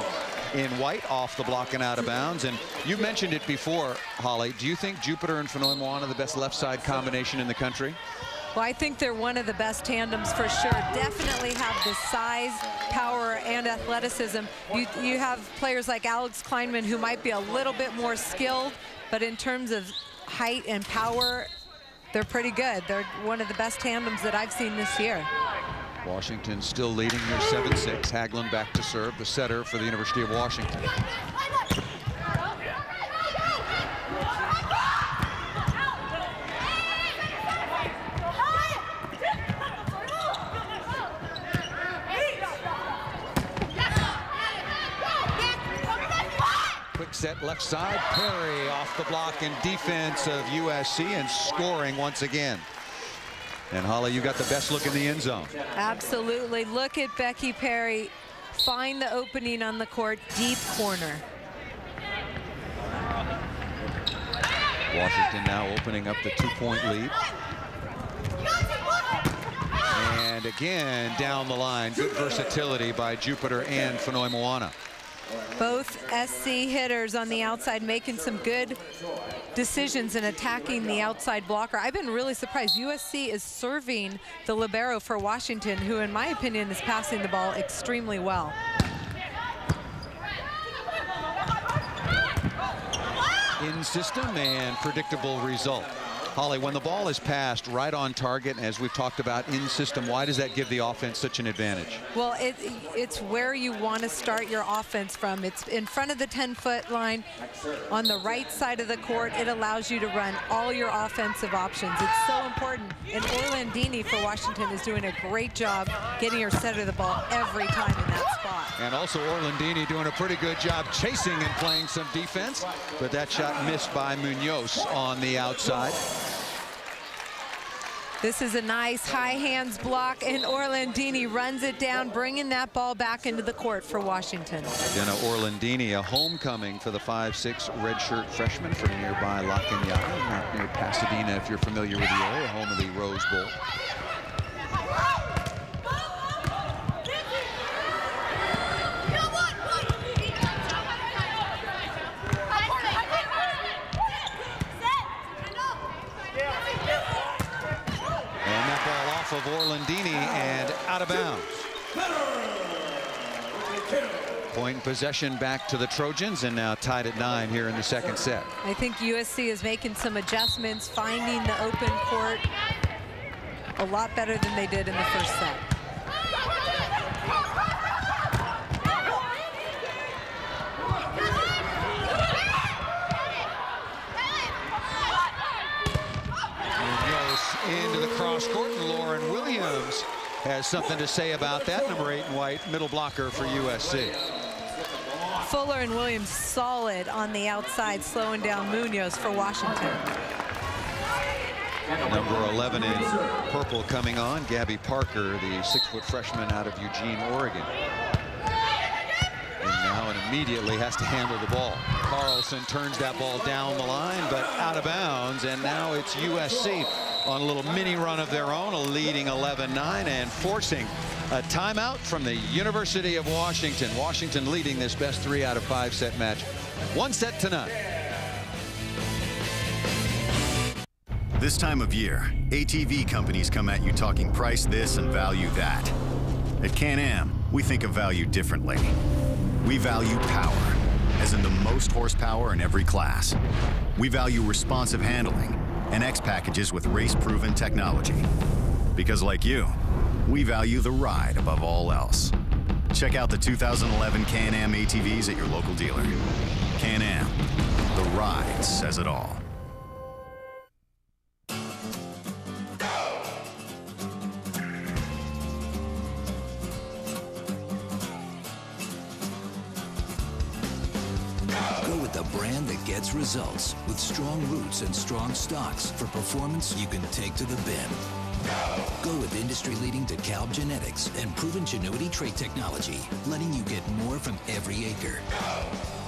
in white, off the block and out of bounds. And you mentioned it before, Holly. Do you think Jupiter and Fonoimoana are the best left side combination in the country? Well, I think they're one of the best tandems for sure. Definitely have the size, power, and athleticism. You have players like Alex Kleinman who might be a little bit more skilled, but in terms of height and power, they're pretty good. They're one of the best tandems that I've seen this year. Washington still leading here 7-6. Haglund back to serve, the setter for the University of Washington. Quick set left side, Perry off the block in defense of USC and scoring once again. And Holly, you got the best look in the end zone. Absolutely. Look at Becky Perry find the opening on the court, deep corner. Washington now opening up the 2-point lead. And again, down the line, good versatility by Jupiter and Fonoimoana. Both SC hitters on the outside making some good decisions and attacking the outside blocker. I've been really surprised. USC is serving the libero for Washington, who in my opinion is passing the ball extremely well. In system and predictable result. Holly, when the ball is passed right on target, as we've talked about in system, why does that give the offense such an advantage? Well, it's where you want to start your offense from. It's in front of the 10-foot line on the right side of the court. It allows you to run all your offensive options. It's so important. And Orlandini for Washington is doing a great job getting her center of the ball every time in that spot. And also Orlandini doing a pretty good job chasing and playing some defense, but that shot missed by Munoz on the outside. This is a nice high hands block, and Orlandini runs it down, bringing that ball back into the court for Washington. Jenna Orlandini, a homecoming for the 5'6" redshirt freshman from nearby La Cañada, not near Pasadena, if you're familiar with the area, home of the Rose Bowl. Of Orlandini and out of bounds. Point and possession back to the Trojans, and now tied at 9 here in the second set. I think USC is making some adjustments, finding the open court a lot better than they did in the first set. Into the cross court, and Lauren Williams has something to say about that. Number 8 in white, middle blocker for USC. Fuller and Williams solid on the outside, slowing down Munoz for Washington. Number 11 in purple coming on, Gabby Parker, the 6-foot freshman out of Eugene, Oregon. And now and immediately has to handle the ball. Carlson turns that ball down the line, but out of bounds, and now it's USC on a little mini run of their own, a leading 11-9 and forcing a timeout from the University of Washington. Washington leading this best 3 out of 5 set match, 1-0. This time of year, ATV companies come at you talking price this and value that. At Can-Am, we think of value differently. We value power, as in the most horsepower in every class. We value responsive handling and X packages with race-proven technology. Because like you, we value the ride above all else. Check out the 2011 Can-Am ATVs at your local dealer. Can-Am, the ride says it all. Gets results with strong roots and strong stocks for performance you can take to the bin. Go with industry-leading DeKalb genetics and proven Genuity trait technology, letting you get more from every acre.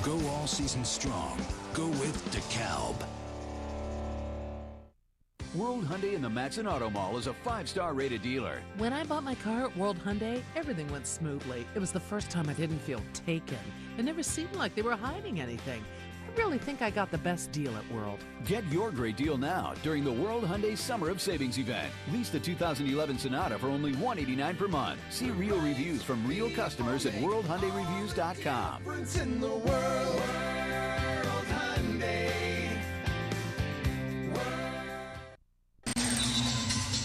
Go all season strong. Go with DeKalb. World Hyundai in the Matson Auto Mall is a 5-star rated dealer. When I bought my car at World Hyundai, everything went smoothly. It was the first time I didn't feel taken. It never seemed like they were hiding anything. I really think I got the best deal at World. Get your great deal now during the World Hyundai Summer of Savings event. Lease the 2011 Sonata for only $189 per month. See real reviews from real customers at WorldHyundaiReviews.com. In the world, Hyundai.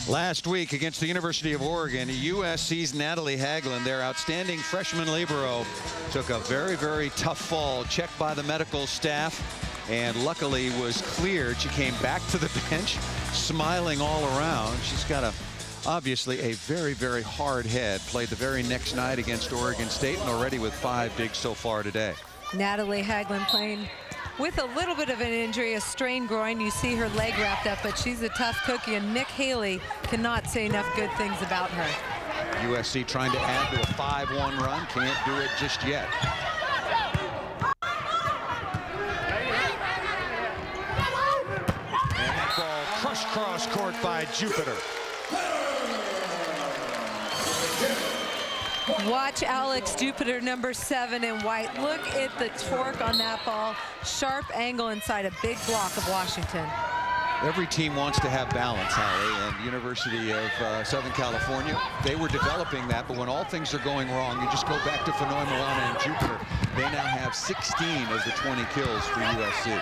Last week against the University of Oregon, USC's Natalie Hagelin, their outstanding freshman libero, took a very, very tough fall, checked by the medical staff, and luckily was cleared. She came back to the bench, smiling all around. She's got obviously a very, very hard head. Played the very next night against Oregon State, and already with 5 digs so far today. Natalie Hagelin playing with a little bit of an injury, a strained groin. You see her leg wrapped up, but she's a tough cookie, and Nick Haley cannot say enough good things about her. USC trying to add to a 5-1 run. Can't do it just yet. And that ball crushed cross court by Jupiter. Watch Alex Jupiter, number 7 in white. Look at the torque on that ball. Sharp angle inside a big block of Washington. Every team wants to have balance, Holly, and University of Southern California, they were developing that, but when all things are going wrong, you just go back to Fenoi Moana and Jupiter. They now have 16 of the 20 kills for USC.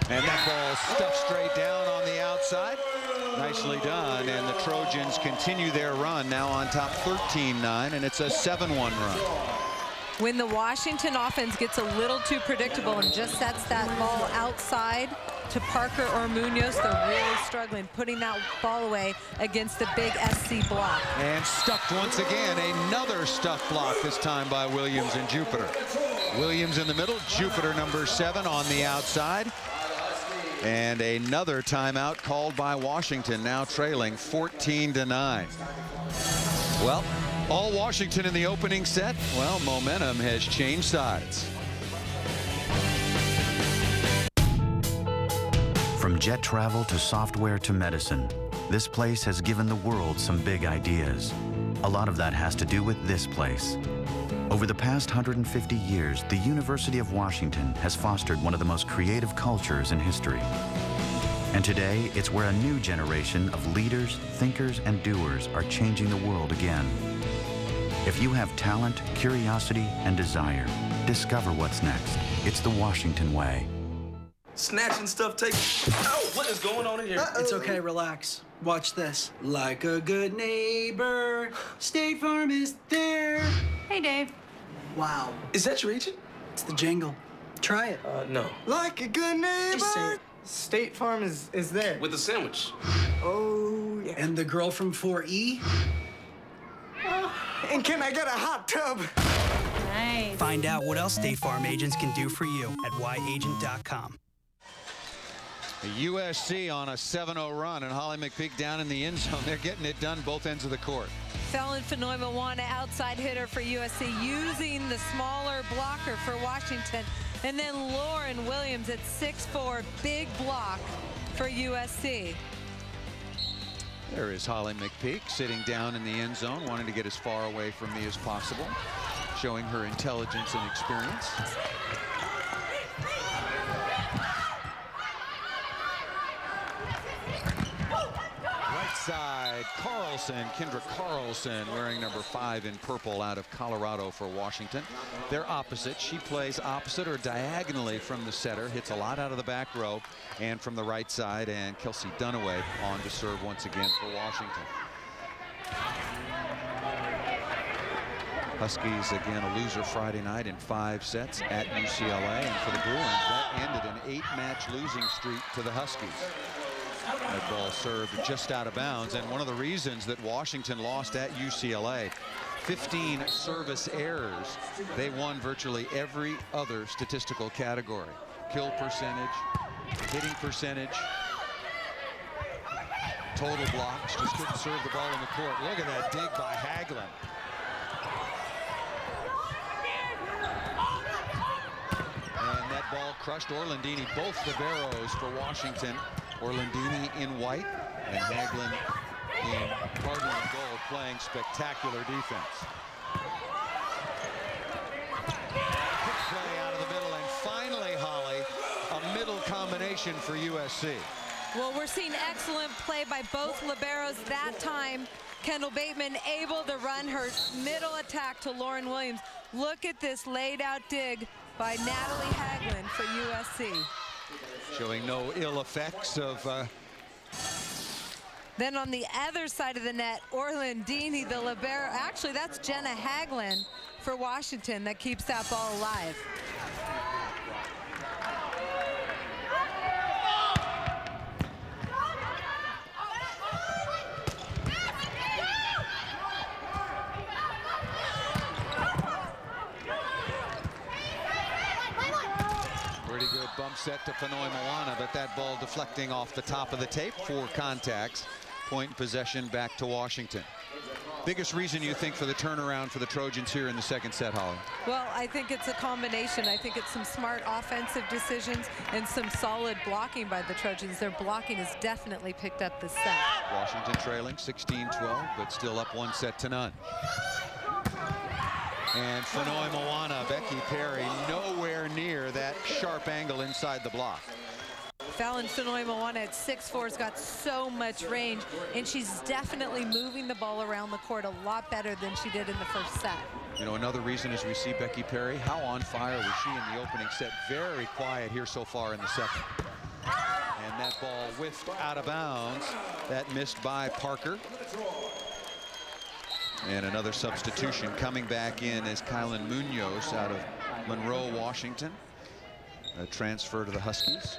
And that ball stuffed straight down on the outside. Nicely done, and the Trojans continue their run, now on top 13-9, and it's a 7-1 run. When the Washington offense gets a little too predictable and just sets that ball outside to Parker or Munoz, they're really struggling putting that ball away against the big SC block. And stuffed once again, another stuffed block, this time by Williams and Jupiter. Williams in the middle, Jupiter number 7 on the outside. And another timeout called by Washington, now trailing 14-9. Well, all Washington in the opening set. Well, momentum has changed sides. From jet travel to software to medicine, this place has given the world some big ideas. A lot of that has to do with this place. Over the past 150 years, the University of Washington has fostered one of the most creative cultures in history. And today, it's where a new generation of leaders, thinkers, and doers are changing the world again. If you have talent, curiosity, and desire, discover what's next. It's the Washington way. Snatching stuff takes... Oh, what is going on in here? It's okay, relax. Watch this. Like a good neighbor, State Farm is there. Hey, Dave. Wow. Is that your agent? It's the jingle. Try it. No. Like a good neighbor. Just say it. State Farm is there. With a sandwich. Oh, yeah. And the girl from 4E? And can I get a hot tub? Nice. Find out what else State Farm agents can do for you at yagent.com. USC on a 7-0 run, and Holly McPeak down in the end zone. They're getting it done both ends of the court. Felon Fenoi Moana, outside hitter for USC, using the smaller blocker for Washington. And then Lauren Williams at 6'4", big block for USC. There is Holly McPeak sitting down in the end zone, wanting to get as far away from me as possible, showing her intelligence and experience. Side, Carlson, Kendra Carlson, wearing number 5 in purple, out of Colorado for Washington. They're opposite. She plays opposite or diagonally from the setter, hits a lot out of the back row and from the right side, and Kelsey Dunaway on to serve once again for Washington. Huskies again a loser Friday night in 5 sets at UCLA, and for the Bruins that ended an 8-match losing streak to the Huskies. That ball served just out of bounds, and one of the reasons that Washington lost at UCLA, 15 service errors. They won virtually every other statistical category. Kill percentage, hitting percentage, total blocks, just couldn't serve the ball in the court. Look at that dig by Hagelin. And that ball crushed Orlandini, both liberos for Washington. Orlandini in white and Hagelin in cardinal gold, playing spectacular defense. Quick play out of the middle, and finally, Holly, a middle combination for USC. Well, we're seeing excellent play by both liberos that time. Kendall Bateman able to run her middle attack to Lauren Williams. Look at this laid out dig by Natalie Hagelin for USC. Showing no ill effects of... Then on the other side of the net, Orlandini, the libero. Actually, that's Jenna Hagelin for Washington that keeps that ball alive. Pretty good bump set to Fenoi Moana, but that ball deflecting off the top of the tape. 4 contacts. Point possession back to Washington. Biggest reason you think for the turnaround for the Trojans here in the second set, Holly? Well, I think it's a combination. I think it's some smart offensive decisions and some solid blocking by the Trojans. Their blocking has definitely picked up this set. Washington trailing 16-12, but still up 1-0. And Fenoi Moana, Becky Perry, nowhere near that sharp angle inside the block. Fallon Fenoi Moana at 6'4" has got so much range, and she's definitely moving the ball around the court a lot better than she did in the first set. You know, another reason is we see Becky Perry, how on fire was she in the opening set? Very quiet here so far in the second. And that ball whiffed out of bounds. That missed by Parker. And another substitution coming back in is Kylan Munoz out of Monroe, Washington. A transfer to the Huskies.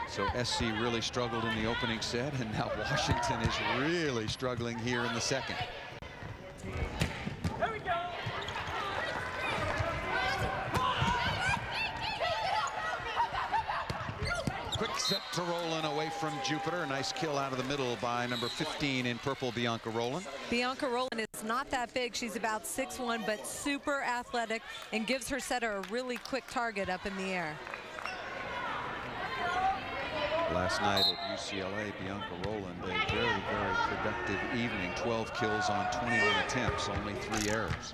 So SC really struggled in the opening set, and now Washington is really struggling here in the second. Quick set to Rowland away from Jupiter. Nice kill out of the middle by number 15 in purple, Bianca Rowland. Bianca Rowland is not that big. She's about 6'1", but super athletic and gives her setter a really quick target up in the air. Last night at UCLA, Bianca Rowland, a very, very productive evening. 12 kills on 21 attempts, only 3 errors.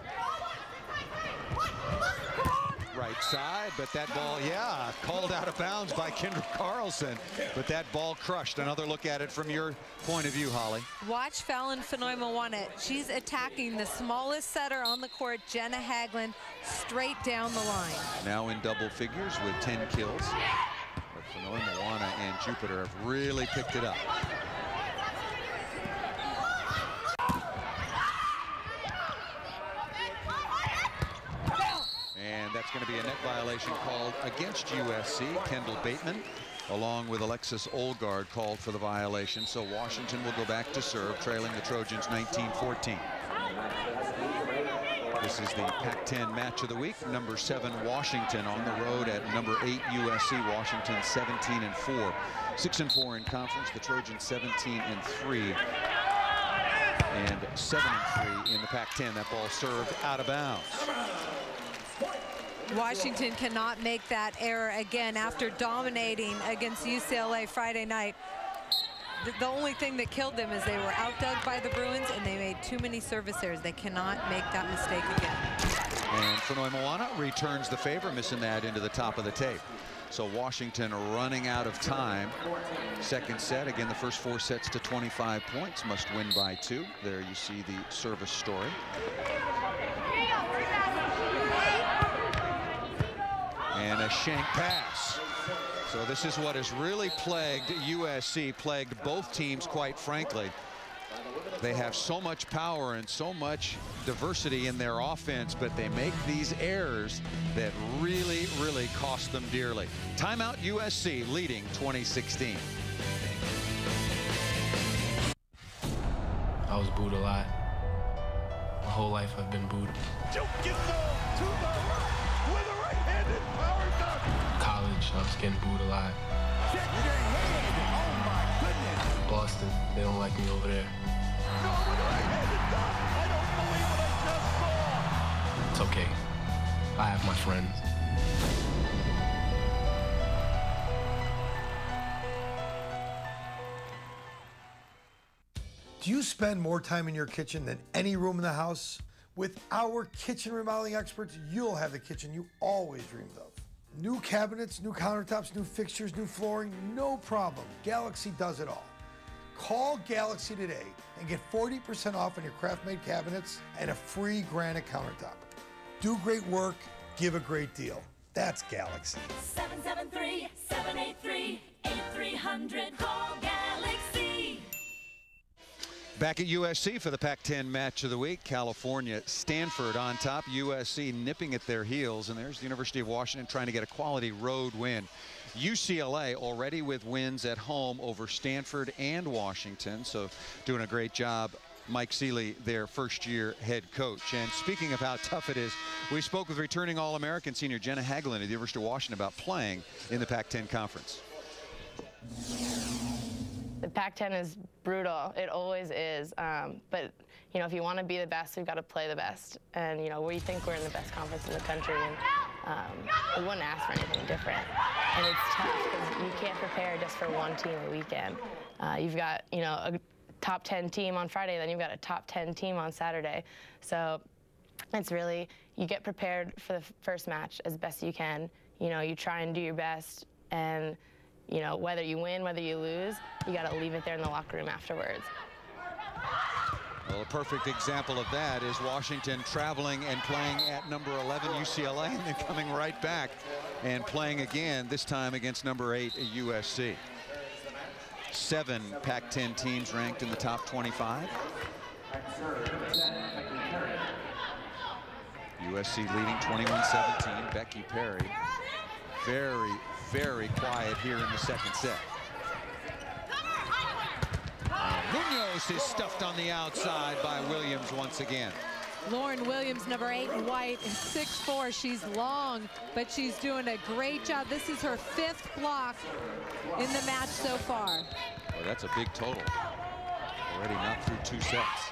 Right side, but that ball, yeah, called out of bounds by Kendra Carlson. But that ball crushed. Another look at it from your point of view, Holly. Watch Fallon Fenoi Moana. She's attacking the smallest setter on the court, Jenna Haglund, straight down the line. Now in double figures with 10 kills. But Fenoi Moana and Jupiter have really picked it up. And that's going to be a net violation called against USC. Kendall Bateman, along with Alexis Olgard, called for the violation. So Washington will go back to serve, trailing the Trojans 19-14. This is the Pac-10 match of the week. Number 7 Washington on the road at number 8 USC. Washington 17-4, 6-4 in conference. The Trojans 17-3 and 7-3 in the Pac-10. That ball served out of bounds. Washington cannot make that error again after dominating against UCLA Friday night. The only thing that killed them is they were outdug by the Bruins and they made too many service errors. They cannot make that mistake again. And Fenoi Moana returns the favor, missing that into the top of the tape. So Washington running out of time. Second set, again, the first 4 sets to 25 points, must win by 2. There you see the service story. And a shank pass. So this is what has really plagued USC, plagued both teams, quite frankly. They have so much power and so much diversity in their offense, but they make these errors that really, really cost them dearly. Timeout, USC leading 2016. I was booed a lot. My whole life I've been booed. College, I was getting booed a lot. Boston, they don't like me over there. It's okay. I have my friends. Do you spend more time in your kitchen than any room in the house? With our kitchen remodeling experts, you'll have the kitchen you always dreamed of. New cabinets, new countertops, new fixtures, new flooring, no problem. Galaxy does it all. Call Galaxy today and get 40% off on your craft-made cabinets and a free granite countertop. Do great work, give a great deal. That's Galaxy. 773-783-8300. Call Galaxy. Back at USC for the Pac-10 match of the week. California, Stanford on top. USC nipping at their heels. And there's the University of Washington trying to get a quality road win. UCLA already with wins at home over Stanford and Washington. So doing a great job. Mike Seeley, their first-year head coach. And speaking of how tough it is, we spoke with returning All-American senior Jenna Haglund at the University of Washington about playing in the Pac-10 conference. The Pac-10 is brutal. It always is. But, you know, if you want to be the best, we've got to play the best. And, you know, we think we're in the best conference in the country. And we wouldn't ask for anything different. And it's tough because you can't prepare just for one team a weekend. You've got, you know, a top 10 team on Friday, then you've got a top 10 team on Saturday. So It's really, you get prepared for the first match as best you can. You know, you try and do your best, and you know, whether you win, whether you lose, you got to leave it there in the locker room afterwards. Well, a perfect example of that is Washington traveling and playing at number 11 UCLA and then coming right back and playing again, this time against number 8 USC. 7 Pac-10 teams ranked in the top 25. USC leading 21-17. Becky Perry very, very quiet here in the second set. Munoz is stuffed on the outside by Williams once again. Lauren Williams, number 8 in white, is 6'4". She's long, but she's doing a great job. This is her 5th block in the match so far. Well, that's a big total. Already not through 2 sets.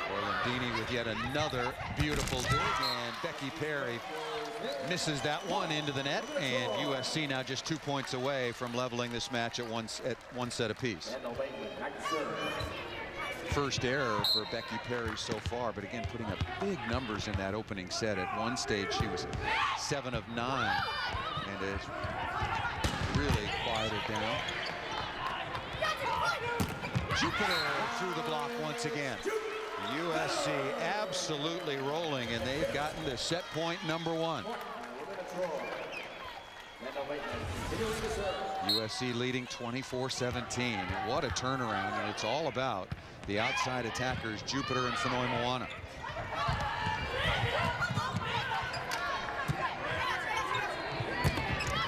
Orlandini with yet another beautiful dig, and Becky Perry misses that one into the net, and USC now just 2 points away from leveling this match at one set apiece. First error for Becky Perry so far, but again putting up big numbers in that opening set. At one stage she was 7 of 9 and has really quieted down. Jupiter through the block once again. USC absolutely rolling, and they've gotten to set point number 1. USC leading 24-17. What a turnaround, and it's all about the outside attackers, Jupiter and Fenoi Moana.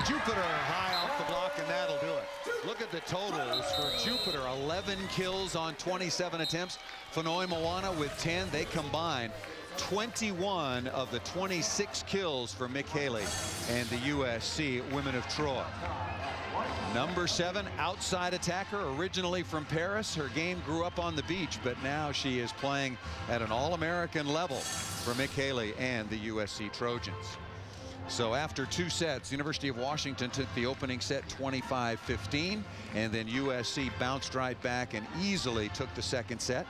Jupiter high off the block, and that'll do it. Look at the totals for Jupiter. 11 kills on 27 attempts. Fenoi Moana with 10. They combine 21 of the 26 kills for Mick Haley and the USC Women of Troy. Number 7, outside attacker, originally from Paris. Her game grew up on the beach, but now she is playing at an All-American level for Mick Haley and the USC Trojans. So after 2 sets, University of Washington took the opening set 25-15, and then USC bounced right back and easily took the second set.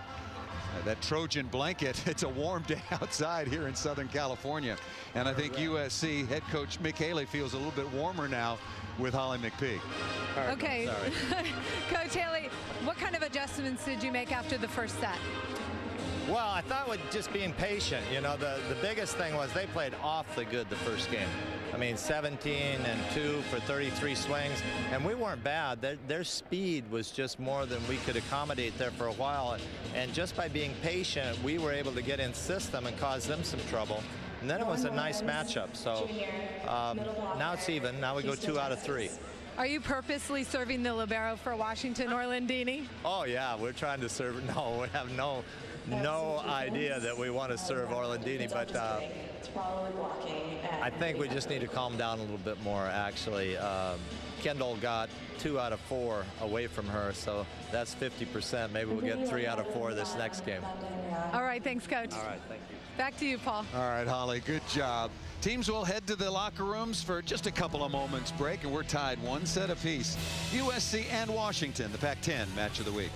That Trojan blanket, it's a warm day outside here in Southern California, and I think USC head coach Mick Haley feels a little bit warmer now with Holly McPhee. Okay, Coach Haley, what kind of adjustments did you make after the first set? Well, I thought with just being patient, you know, the biggest thing was they played awfully good the first game. I mean, 17-2 for 33 swings, and we weren't bad. Their speed was just more than we could accommodate there for a while, and just by being patient, we were able to get in system and cause them some trouble. And then it was a nice matchup. So now it's even. Now we go 2 out of 3. Are you purposely serving the libero for Washington, Orlandini? Oh yeah, we're trying to serve. No, we have no idea that we want to serve Orlandini, but I think we just need to calm down a little bit more, actually. Kendall got 2 out of 4 away from her, so that's 50%. Maybe we'll get 3 out of 4 this next game. All right, thanks, Coach. All right, thank you. Back to you, Paul. All right, Holly, good job. Teams will head to the locker rooms for just a couple of moments break, and we're tied 1 set apiece. USC and Washington, the Pac-10 match of the week.